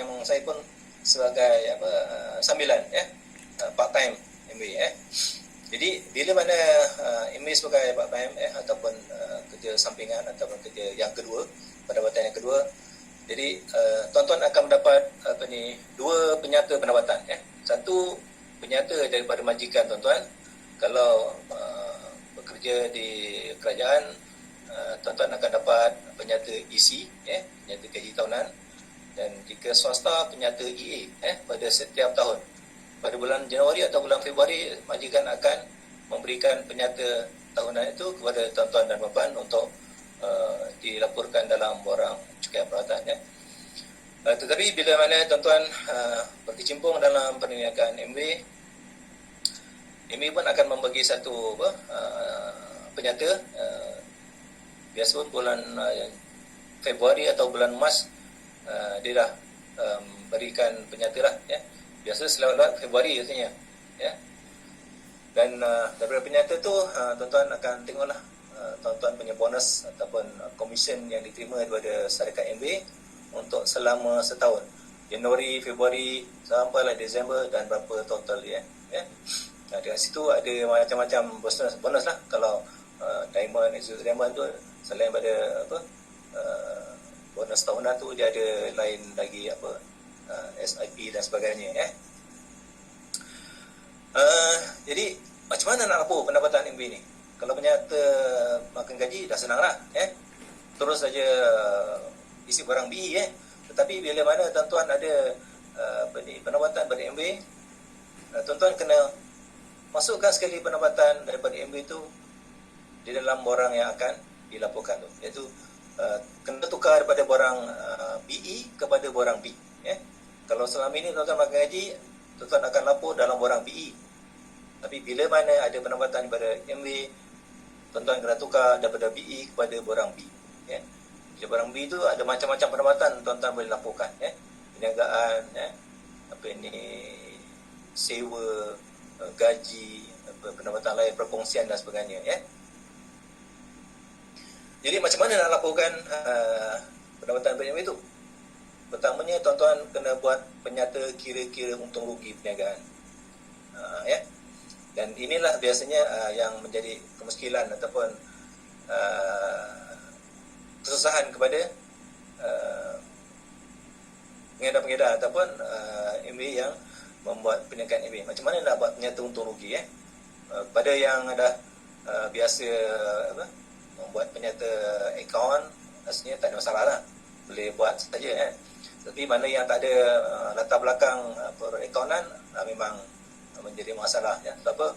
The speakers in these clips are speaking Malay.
memang saya pun sebagai sambilan part time MBA. Jadi bila mana MBA sebagai part time ataupun kerja sampingan ataupun kerja yang kedua, pendapatan yang kedua, jadi tuan-tuan akan mendapat dua penyata pendapatan. Satu penyata daripada majikan tuan-tuan. Kalau bekerja di kerajaan, tuan-tuan akan dapat penyata EC, penyata gaji tahunan. Dan jika swasta, penyata EA pada setiap tahun. Pada bulan Januari atau bulan Februari, majikan akan memberikan penyata tahunan itu kepada tuan-tuan dan puan untuk dilaporkan dalam borang cukai perawatan. Tetapi bila mana tuan-tuan berkecimpung dalam perniagaan MBA, MBA pun akan membagi satu penyata. Biasa pun bulan Februari atau bulan Mac dia dah berikan penyata lah. Biasa selewat Februari biasanya. Dan daripada penyata tu tuan-tuan akan tengoklah tuan-tuan punya bonus ataupun komisen yang diterima daripada syarikat MBA untuk selama setahun, Januari, Februari sampailah Disember, dan berapa total dia. Dekat situ ada macam-macam bonus lah. Kalau Diamond, Executive Diamond tu selain pada bonus tahunan tu, dia ada lain lagi SIP dan sebagainya. Jadi macam mana nak lapor pendapatan MBA ni? Kalau penyata makan gaji dah senang lah. Terus saja isi barang BE. Tetapi bila mana tuan-tuan ada pendapatan daripada MBA, tuan-tuan kena masukkan sekali pendapatan daripada MBA tu di dalam borang yang akan dilaporkan tu, iaitu kena tukar daripada borang BE kepada borang B. Kalau selama ini tuan-tuan makan gaji, tuan-tuan akan lapor dalam borang BE. Tapi bila mana ada pendapatan daripada MBA, tuan-tuan kena tukar daripada BE kepada borang B. Jadi borang B tu ada macam-macam pendapatan tuan-tuan boleh laporkan. Perniagaan, sewa, gaji, pendapatan lain, perkongsian dan sebagainya. Jadi macam mana nak laporkan pendapatan MBA itu? Pertamanya tuan-tuan kena buat penyata kira-kira untung rugi perniagaan. Dan inilah biasanya yang menjadi kemuskilan ataupun kesusahan kepada pengedar-pengedar ataupun MBA yang membuat perniagaan MBA. Macam mana nak buat penyata untung rugi? Pada yang dah biasa membuat penyata akaun, aslinya tak ada masalah lah, boleh buat saja. Tapi mana yang tak ada latar belakang perakaunan, memang menjadi masalah. Sebab apa?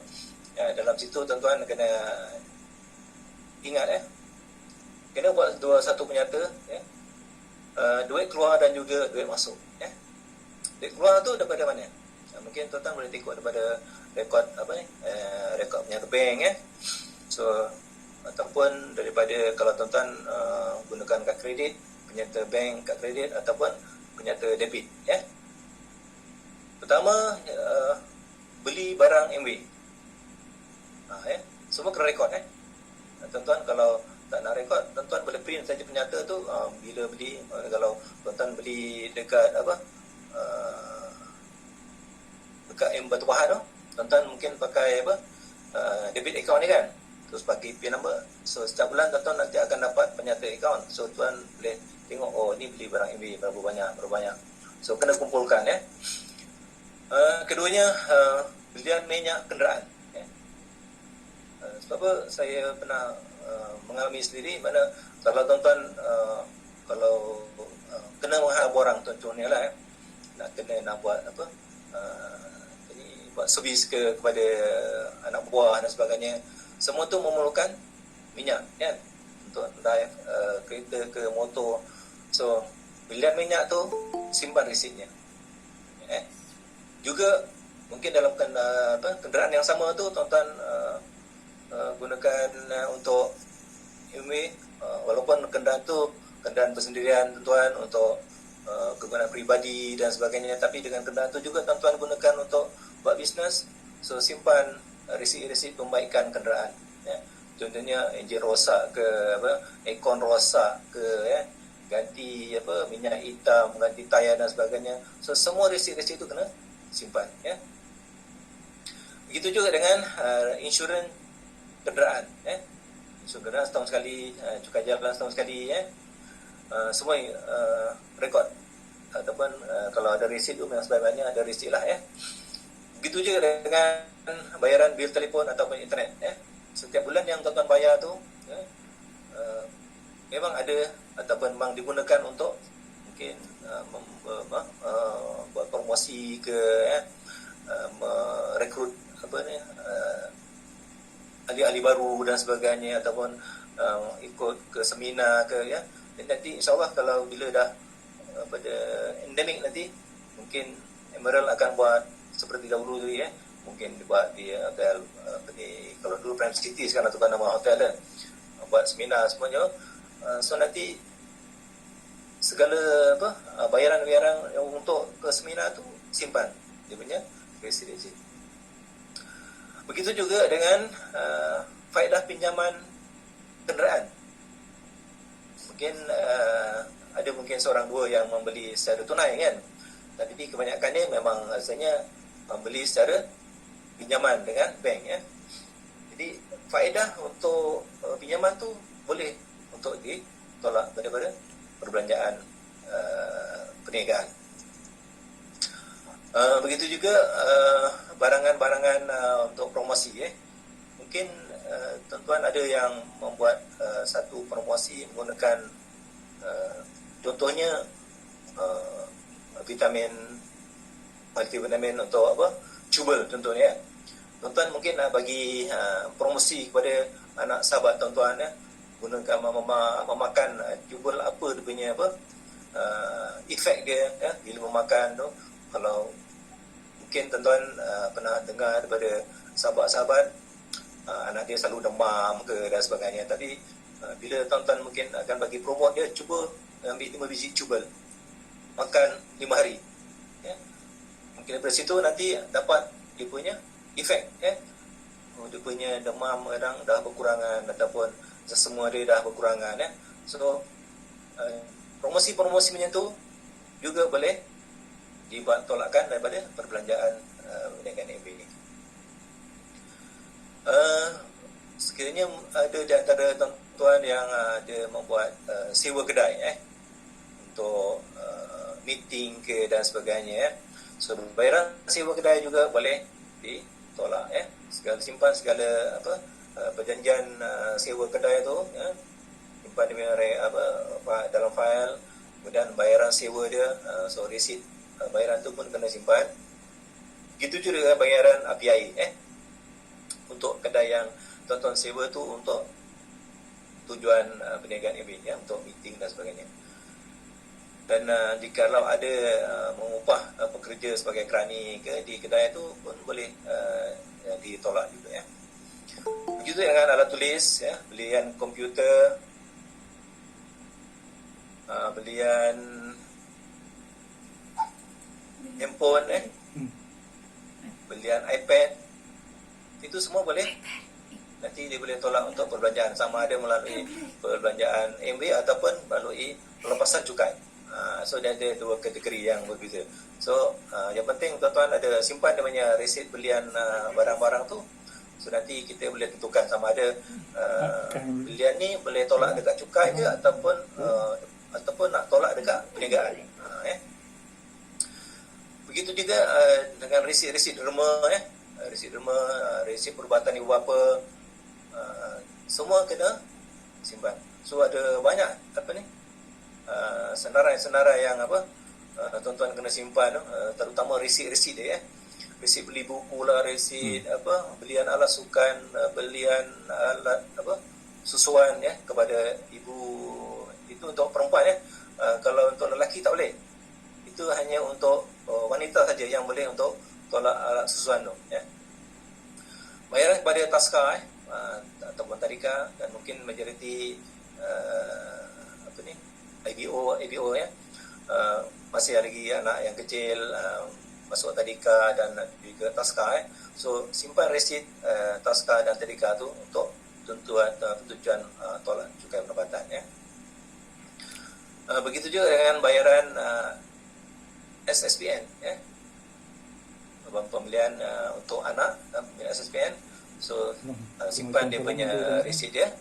Dalam situ tuan-tuan kena ingat, kena buat satu penyata, duit keluar dan juga duit masuk. Duit keluar tu daripada mana? Mungkin tuan-tuan boleh tengok daripada rekod rekod penyata bank. So ataupun daripada kalau tuan-tuan gunakan kad kredit, penyata bank kad kredit ataupun penyata debit. Pertama, beli barang MBA. Semua kena rekod. Tuan-tuan kalau tak nak rekod, tuan-tuan boleh print saja penyata tu bila beli. Kalau tuan-tuan beli dekat dekat Batu Pahat tu, tuan-tuan mungkin pakai debit account ni kan, terus bagi PIN number. So setiap bulan tuan-tuan nanti akan dapat penyata account. So tuan boleh tengok, oh ni beli barang MBA berapa banyak. So kena kumpulkan. Keduanya, belian minyak kenderaan. Sebab apa saya pernah mengalami sendiri, mana kalau tuan-tuan kalau kena menghadap orang, contohnya lah nak buat buat servis kepada anak buah dan sebagainya, semua tu memerlukan minyak untuk drive kereta ke motor. So bilian minyak tu simpan resitnya. Juga mungkin dalam kenderaan yang sama tu tuan-tuan gunakan untuk MBA, walaupun kenderaan tu kenderaan bersendirian tuan-tuan untuk kegunaan peribadi dan sebagainya, tapi dengan kenderaan tu juga tuan-tuan gunakan untuk buat bisnes. So simpan resit-resit pembaikan kenderaan. Contohnya enjin rosak ke, aircon rosak ke, ganti minyak hitam, ganti tayar dan sebagainya. So semua resit-resit itu kena simpan, ya. Begitu juga dengan insurans kenderaan, ya. Insurans kenderaan setahun sekali, cukai jalan setahun sekali, ya. Semua rekod ataupun kalau ada resit tu memang sebaiknya ada resit lah, ya. Begitu juga dengan bayaran bil telefon ataupun internet, ya. Setiap bulan yang tuan-tuan bayar tu, ya, memang ada ataupun memang digunakan untuk mungkin buat promosi ke, ya, merekrut ahli-ahli baru dan sebagainya, ataupun ikut ke seminar ke, ya. Dan nanti insyaAllah kalau bila dah pada endemik nanti, mungkin Emerald akan buat seperti dahulu tu, ya. Mungkin dibuat di hotel kalau dulu Prime City, sekarang tukar nama hotel dah, buat seminar semuanya. So nanti segala bayaran-bayaran yang untuk ke seminar tu simpan dia punya resit. Begitu juga dengan faedah pinjaman kenderaan. Mungkin ada mungkin seorang dua yang membeli secara tunai, kan, tapi kebanyakannya memang rasanya membeli secara pinjaman dengan bank, ya. Jadi faedah untuk pinjaman tu boleh untuk ditolak daripada perbelanjaan perniagaan. Begitu juga barangan-barangan untuk promosi, ya. Mungkin tuan-tuan ada yang membuat satu promosi menggunakan contohnya multivitamin untuk cubel contohnya. Tuan-tuan mungkin nak bagi promosi kepada anak sahabat tuan-tuan, ya, gunakan memakan cubel apa dia punya efek dia, ya, bila memakan tu. Kalau mungkin tuan-tuan pernah dengar daripada sahabat-sahabat anak dia selalu demam ke dan sebagainya, tapi bila tuan-tuan mungkin akan bagi promote dia, cuba ambil 5 biji cubel, makan 5 hari, ya. Mungkin daripada situ nanti dapat dia punya efek, ya. Dia punya demam kadang dah berkurangan ataupun semua dia dah berkurangan, ya. So promosi-promosi macam tu juga boleh dibuat tolakkan daripada perbelanjaan perniagaan MB ni. Sekiranya ada di antara tuan-tuan yang ada membuat sewa kedai, untuk meeting ke dan sebagainya, ya. So bayaran sewa kedai juga boleh ditolak, ya. Segala simpan segala perjanjian sewa kedai tu, ya, simpan dia dalam file, kemudian bayaran sewa dia, so resit bayaran tu pun kena simpan. Begitu juga bayaran api air, untuk kedai yang tuan-tuan sewa tu untuk tujuan perniagaan MB, ya, untuk meeting dan sebagainya. Dan jikalau ada mengupah pekerja sebagai kerani ke di kedai tu pun boleh ditolak juga, ya. Begitu dengan alat tulis, ya, belian komputer, belian handphone, belian iPad, itu semua boleh. Nanti dia boleh tolak untuk perbelanjaan, sama ada melalui perbelanjaan MB ataupun melalui pelepasan cukai. So dia ada dua kategori yang berbeza. So yang penting tuan-tuan ada simpan dia punya resit belian barang-barang tu. So nanti kita boleh tentukan sama ada belian ni boleh tolak dekat cukai ke ataupun nak tolak dekat perniagaan. Begitu juga dengan resit-resit derma, resit derma, resit perubatan ibu bapa, semua kena simpan. So ada banyak senarai-senarai yang tuan-tuan kena simpan, terutama resit-resit dia, resit beli buku lah, resit belian alat sukan, belian alat susuan, kepada ibu. Itu untuk perempuan, kalau untuk lelaki tak boleh. Itu hanya untuk wanita saja yang boleh untuk tolak alat susuan tu, Bayaran kepada taska, ataupun tadika, dan mungkin majoriti ABO, masih lagi anak yang kecil masuk tadika dan juga taska, So simpan resit taska dan tadika tu untuk tujuan tolak cukai pendapatan, Begitu juga dengan bayaran SSBN, ya, pembelian untuk anak, pembelian SSBN. So simpan dia punya resit dia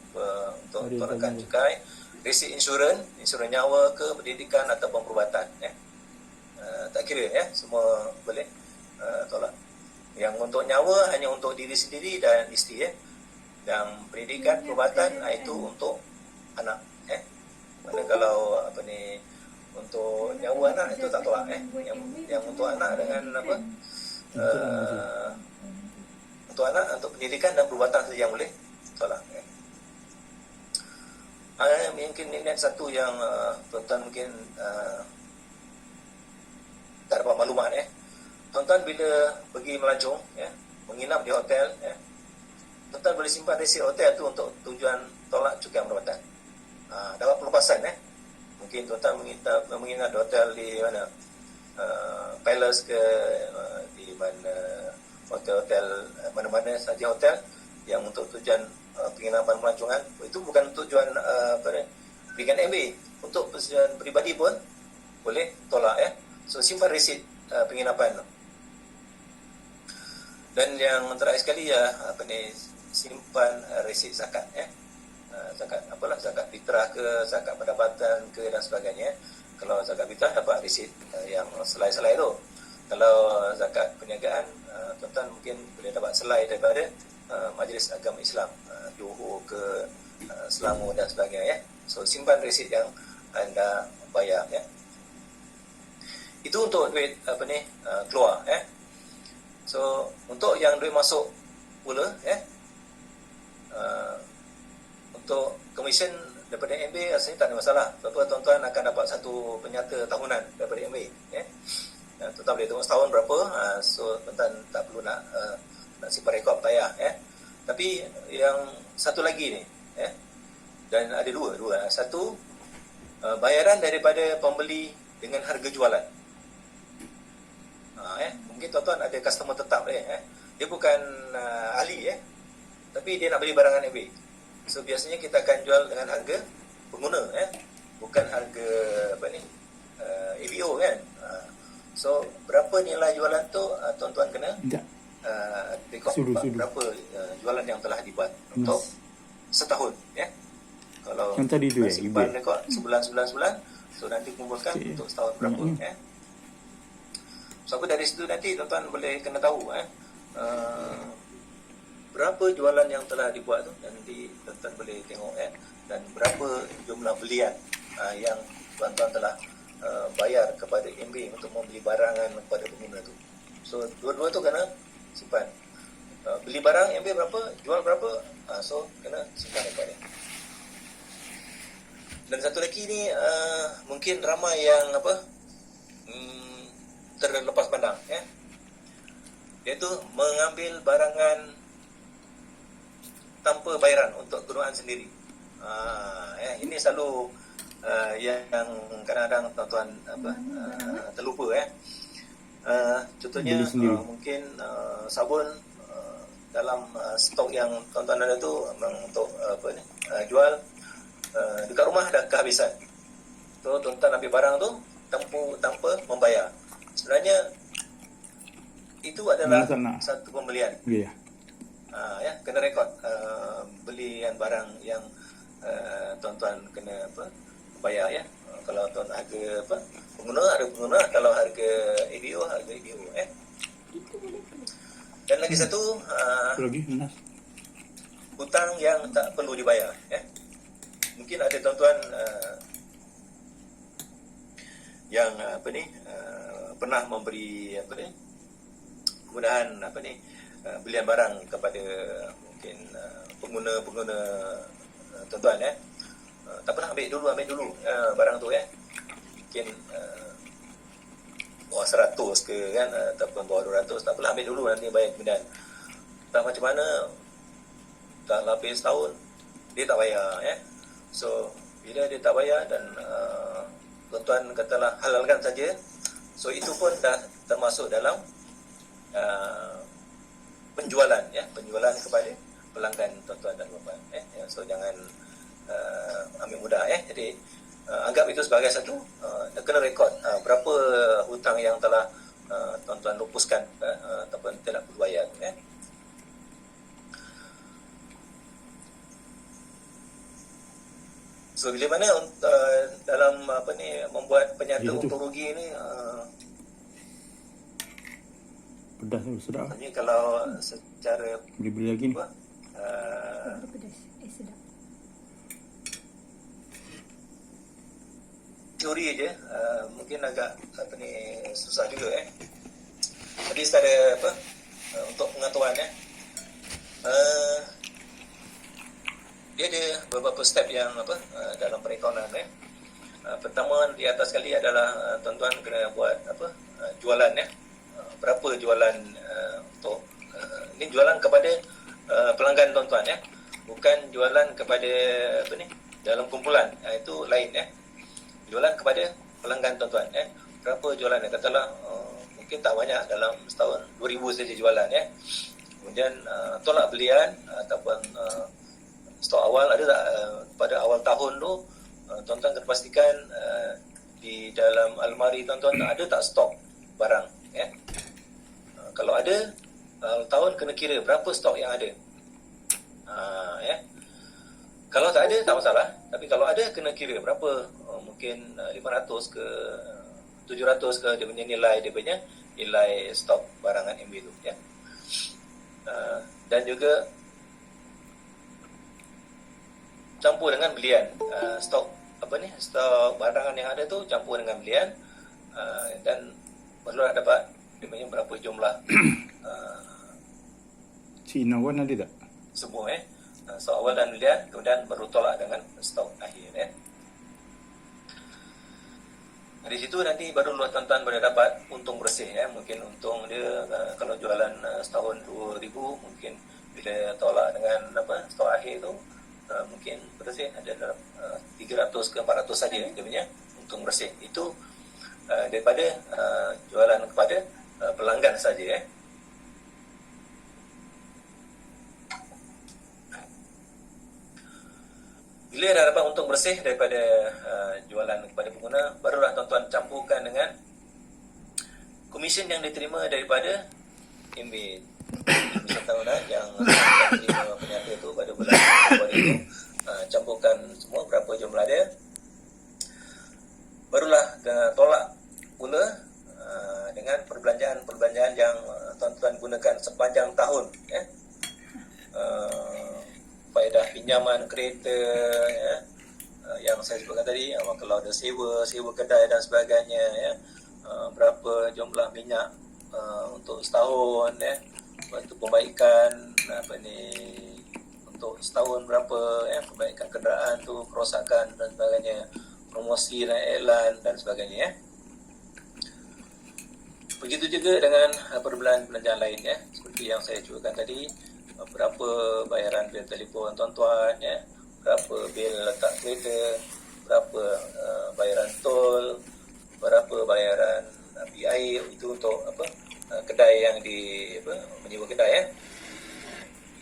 untuk rekan cukai, resit insurans nyawa ke pendidikan ataupun perubatan, ya. Tak kira, ya, semua boleh tolak. Yang untuk nyawa hanya untuk diri sendiri dan isteri, ya. Yang pendidikan perubatan itu untuk anak, ya. Mana kalau untuk nyawa anak itu tak tolak, yang untuk anak dengan untuk anak, untuk pendidikan dan perubatan saja yang boleh tolak, ya. Mungkin ini satu yang tuan-tuan mungkin tak dapat maklumat, ya. Tuan-tuan bila pergi melancong, ya, menginap di hotel, ya, tuan-tuan boleh simpan resit hotel tu untuk tujuan tolak cukai perubatan. Dapat pelepasan, ya. Mungkin tuan-tuan menginap di hotel di mana, Palace ke, di mana hotel-hotel mana-mana saja hotel yang untuk tujuan penginapan pelancongan, itu bukan tujuan berikan MA, untuk tujuan peribadi pun boleh tolak, ya. So simpan resit penginapan. Dan yang terakhir sekali, ya, simpan resit zakat, ya. Zakat zakat fitrah ke, zakat pendapatan ke dan sebagainya. Kalau zakat fitrah dapat resit yang selai-selai tu. Kalau zakat perniagaan, tuan-tuan mungkin boleh dapat selai daripada Majlis Agama Islam Johor ke, Selangor dan sebagainya, ya. So simpan resit yang anda bayar, ya. Itu untuk duit keluar, ya. So untuk yang duit masuk pula, ya, untuk komisen daripada MA rasanya tak ada masalah. Sebab tuan-tuan akan dapat satu penyata tahunan daripada MA, ya. Tuan-tuan boleh tengok setahun berapa, so tuan-tuan tak perlu nak simpan rekod payah, ya. Tapi yang satu lagi ni, ya, dan ada dua. Satu, bayaran daripada pembeli dengan harga jualan. Mungkin tuan-tuan ada customer tetap dia, dia bukan ahli, ya, tapi dia nak beli barangan MA. So biasanya kita akan jual dengan harga pengguna, ya, bukan harga ABO, kan. So berapa nilai jualan tu, tuan-tuan kena rekod berapa jualan yang telah dibuat untuk setahun, ya. Kalau tadi tu, simpan rekod sebulan, so nanti kumpulkan untuk setahun berapa, ya. So dari situ nanti tuan-tuan boleh kena tahu, berapa jualan yang telah dibuat tu, dan nanti tuan-tuan boleh tengok, ya, dan berapa jumlah belian yang tuan-tuan telah bayar kepada MB untuk membeli barangan kepada pengguna tu. So dua-dua tu kena simpan. Beli barang MB berapa, jual berapa, so kena simpan rekod, ya. Dan satu lagi ni mungkin ramai yang terlepas pandang, ya, iaitu mengambil barangan tanpa bayaran untuk kegunaan sendiri. Ini selalu yang kadang-kadang tuan-tuan terlupa, ya. Contohnya mungkin sabun dalam stok yang tuan-tuan ada tu memang untuk jual, dekat rumah dah kehabisan. So tuan-tuan ambil barang tu tanpa membayar. Sebenarnya itu adalah satu pembelian. Yeah. Ya, kena rekod belian barang yang tuan-tuan kena bayar, ya. Kalau tuan harga pengguna, ada pengguna. Kalau harga ABO, harga ABO, ya. Dan lagi satu, hutang yang tak perlu dibayar, ya. Mungkin ada tuan-tuan yang pernah memberi kemudahan belian barang kepada mungkin pengguna tuan-tuan, ya. Tak pernah ambil dulu barang tu, ya. Mungkin bawah 100 ke, kan, ataupun bawah 200, tak pernah ambil dulu, nanti bayar kemudian. Tak macam mana, tak lebih setahun dia tak bayar, ya. So bila dia tak bayar dan tuan-tuan katalah halalkan saja, so itu pun dah termasuk dalam penjualan, ya, penjualan kepada pelanggan tuan-tuan dan puan-puan, ya. So jangan ambil mudah, ya. Jadi anggap itu sebagai satu kena rekod berapa hutang yang telah tuan-tuan lupuskan ataupun tidak perlu bayar. So bila mana dalam membuat penyata untung rugi ni pedas tu sedap. Maksudnya kalau secara Beli lagi ni. Pedas. Sedap. teori je mungkin agak susah juga tapi secara untuk pengetahuan dia ada beberapa step yang dalam perekonomian pertama di atas sekali adalah tuan-tuan kena buat jualan berapa jualan untuk ini jualan kepada pelanggan tuan-tuan bukan jualan kepada dalam kumpulan itu lain jualan kepada pelanggan tuan-tuan berapa jualan katalah mungkin tak banyak dalam setahun 2,000 saja jualan kemudian tolak belian ataupun stok awal ada tak pada awal tahun tu tuan-tuan kena pastikan di dalam almari tuan-tuan ada tak stok barang kalau ada tahun kena kira berapa stok yang ada kalau tak ada tak masalah tapi kalau ada kena kira berapa mungkin 500 ke 700 ke dia punya nilai stok barangan MB tu dan juga campur dengan belian stok barangan yang ada tu campur dengan belian dan perlu dapat dia punya berapa jumlah Cina pun ada tak? semua stok awal dan belian kemudian baru tolak dengan stok akhir Di situ nanti baru tuan-tuan boleh dapat untung bersih mungkin untung dia kalau jualan setahun 2,000 mungkin bila tolak dengan stok akhir tu mungkin bersih ada dalam 300 ke 400 saja dia punya untung bersih itu daripada jualan kepada pelanggan saja Bila dah dapat untung bersih daripada jualan kepada pengguna, barulah tuan-tuan campurkan dengan komisen yang diterima daripada MB tahunan yang diterima penyata itu pada bulan Februari itu, campurkan semua berapa jumlah dia, barulah tolak pula dengan perbelanjaan yang tuan-tuan gunakan sepanjang tahun faedah pinjaman kereta yang saya sebutkan tadi, kalau ada sewa kedai dan sebagainya berapa jumlah minyak untuk setahun waktu pembaikan untuk setahun berapa pembaikan kenderaan tu, kerosakan dan sebagainya, promosi dan iklan dan sebagainya Begitu juga dengan perbelanjaan lain seperti yang saya sebutkan tadi, berapa bayaran bil telefon tuan-tuan berapa bil letak kereta, berapa bayaran tol, berapa bayaran bil air, itu untuk kedai yang menyewa kedai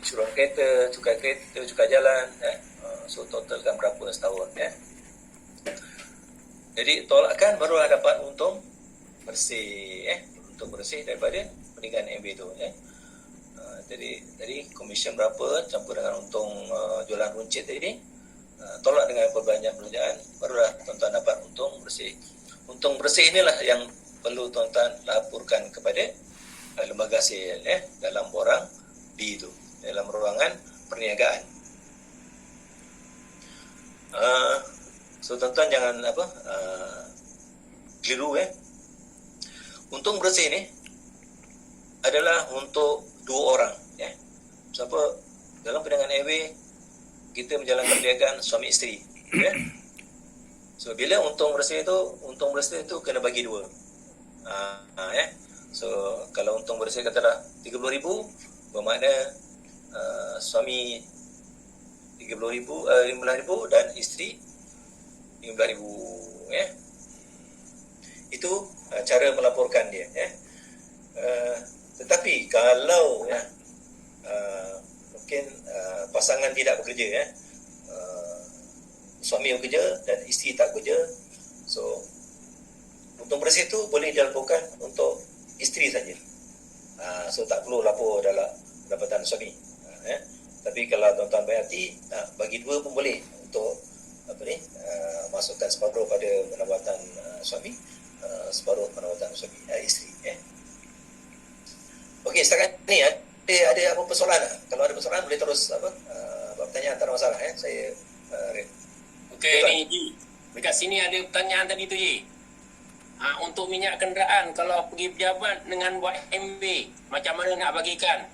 insurans kereta, cukai jalan so totalkan berapa setahun Jadi tolakkan barulah dapat untung bersih untung bersih daripada perniagaan MB tu Jadi komisen berapa campur dengan untung jualan runcit tadi, tolak dengan perbelanjaan barulah tuan-tuan dapat untung bersih. Untung bersih inilah yang perlu tuan-tuan laporkan kepada lembaga SIL dalam borang B itu, dalam ruangan perniagaan. So tuan-tuan jangan keliru Untung bersih ni adalah untuk dua orang Siapa dalam perniagaan airway kita menjalankan perniagaan suami isteri So bila untung bersih itu kena bagi dua So kalau untung bersih katalah 30,000, bermakna suami 30,000 15,000 dan isteri 15,000 Itu cara melaporkan dia tetapi kalau mungkin pasangan tidak bekerja suami bekerja dan isteri tak bekerja. So untung bersih tu boleh dilaporkan untuk isteri saja. So tak perlu lapor dalam pendapatan suami. Tapi kalau tuan-tuan baik hati, bagi dua pun boleh untuk masukkan separuh pada pendapatan suami, separuh pendapatan suami isteri. Okey, setakat ni ada apa persoalan tak? Kalau ada persoalan boleh terus bertanya, tak ada masalah. Saya Okey, ni Ji. Dekat sini ada pertanyaan tadi tu, Ji. Untuk minyak kenderaan, kalau pergi pejabat dengan buat MB, macam mana nak bagikan?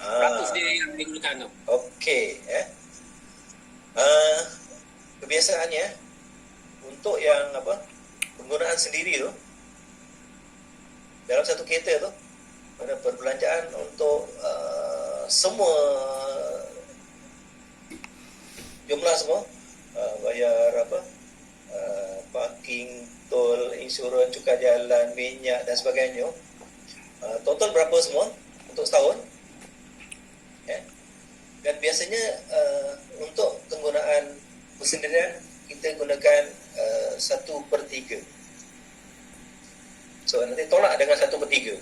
Ratus dia yang digunakan tu. Okey, kebiasaannya untuk yang penggunaan sendiri tu dalam satu kereta tu, pada perbelanjaan untuk semua jumlah semua, bayar parking, tol, insurans, cukai jalan, minyak dan sebagainya, total berapa semua untuk setahun. Dan biasanya untuk penggunaan persendirian kita gunakan 1/3. So nanti tolak dengan 1/3.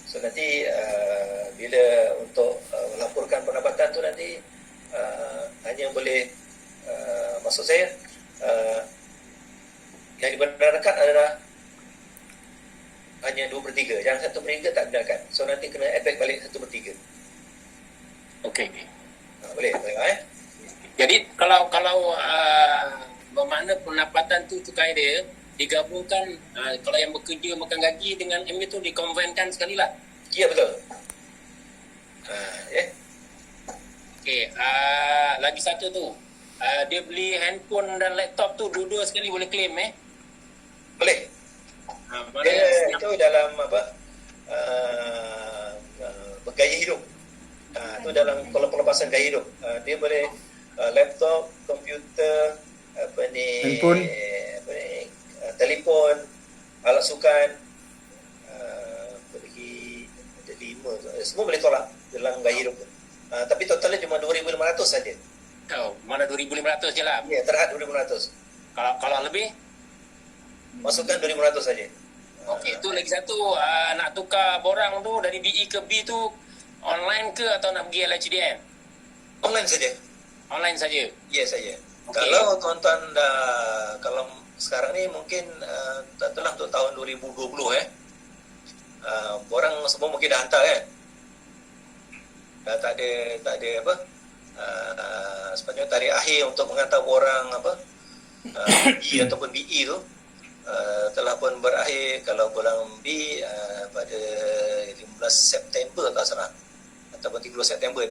So nanti bila untuk melaporkan pendapatan tu nanti hanya boleh maksud saya yang dibenarkan adalah hanya 2/3, yang 1/3 tak benarkan. So nanti kena efek balik 1/3. Okey. Boleh tengok Jadi kalau bermakna pendapatan tu tukar dia digabungkan, kalau yang bekerja makan gaji dengan MB tu dikonvenkan sekali lah. Ya, betul. Okey, lagi satu tu. Dia beli handphone dan laptop tu dua-dua sekali boleh claim Boleh. Dia itu dalam bergaya hidup. Itu dalam kalau pelepasan gaya hidup. Dia boleh laptop, komputer, handphone, telefon, alat sukan, pergi ada 5 semua boleh tolak dalam gaya hidup. Tapi totalnya cuma 2,500 saja. Mana 2,500 je lah. Ya, terhad 2,500. Kalau lebih? Masukkan 2,500 saja. Okey, tu lagi satu, nak tukar borang tu dari BE ke B tu online ke atau nak pergi LHDN? Online saja. Online saja. Ya, saja. Okay. Kalau tuan-tuan kalau sekarang ni mungkin telah untuk tahun 2020 borang semua mungkin dah hantar kan. Dah tak ada sepatutnya tarikh akhir untuk menghantar borang B ataupun BE tu telah pun berakhir. Kalau borang B pada 15 September tak salah ataupun 30 September